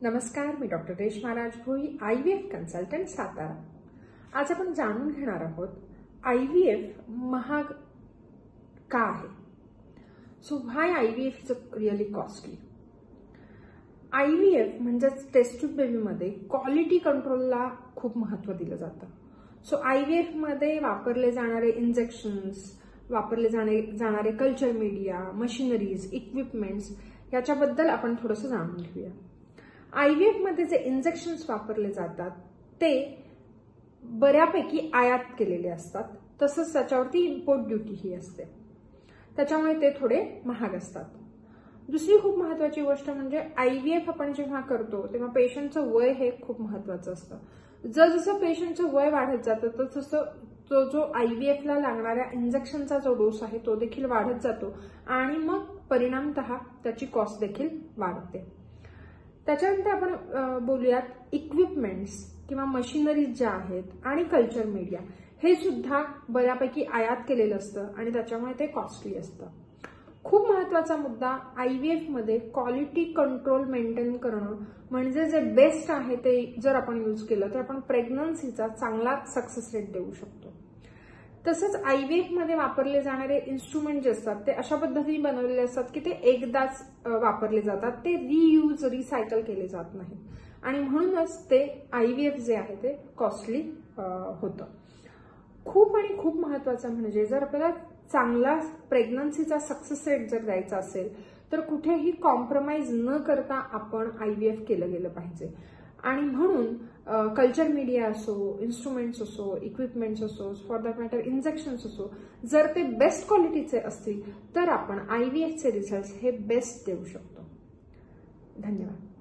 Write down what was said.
नमस्कार, मी doctor Reshma Rajbhoi, IVF consultant, Satara. आज आपण जाणून घेणार आहोत IVF महाग का आहे. So why IVF is really costly. IVF म्हणजेच टेस्ट ट्यूब बेबीमध्ये क्वालिटी कंट्रोलला खूप महत्त्व दिलं जातं. सो IVF मध्ये वापरले जाणारे इंजेक्शन्स, वापरले जाणारे कल्चर मीडिया, मशिनरीज, इक्विपमेंट्स याच्याबद्दल आपण थोडंसं जाणून घेऊया. IVF मध्ये जे इंजेक्शन्स वापरले जातात ते बऱ्यापैकी आयात केलेले असतात. तसंच त्याच्यावरती इम्पोर्ट ड्युटी ही असते, त्याच्यामुळे ते थोडे महाग असतात. दुसरी खूप महत्वाची गोष्ट म्हणजे IVF आपण जेव्हा करतो तेव्हा पेशंटचं वय हे खूप महत्वाचं असतं. जसं पेशंटचं वय वाढत जातं तसं तो जो IVF ला लागणाऱ्या इंजेक्शनचा जो डोस आहे तो देखील वाढत जातो आणि मग परिणामतः त्याची कॉस्ट देखील वाढते. त्याच्यानंतर आपण बोलूयात इक्विपमेंट्स किंवा मशिनरीज ज्या आहेत आणि कल्चर मीडिया हे सुद्धा बऱ्यापैकी आयात केलेलं असतं आणि त्याच्यामुळे ते कॉस्टली असतं. खूप महत्वाचा मुद्दा IVF मध्ये क्वालिटी कंट्रोल मेंटेन करणं म्हणजे जे बेस्ट आहे ते जर आपण यूज केलं तर आपण प्रेग्नन्सीचा चांगला सक्सेस रेट देऊ शकतो. तसंच IVF मध्ये वापरले जाणारे इन्स्ट्रुमेंट जे असतात ते अशा पद्धतीने बनवलेले असतात की ते एकदाच वापरले जातात, ते रियूज रिसायकल केले जात नाही आणि म्हणूनच ते IVF जे आहे ते कॉस्टली होतं. खूप आणि खूप महत्वाचं म्हणजे जर आपल्याला चांगला प्रेग्नन्सीचा सक्सेस रेट जर द्यायचा असेल तर कुठेही कॉम्प्रोमाइज न करता आपण IVF केलं गेलं पाहिजे. आणि म्हणून कल्चर मीडिया असो, इन्स्ट्रुमेंट्स असो, इक्विपमेंट्स असो, फॉर दॅट मॅटर इंजेक्शन्स असो, जर ते बेस्ट क्वालिटीचे असतील तर आपण IVF चे रिझल्ट्स हे बेस्ट देऊ शकतो. धन्यवाद.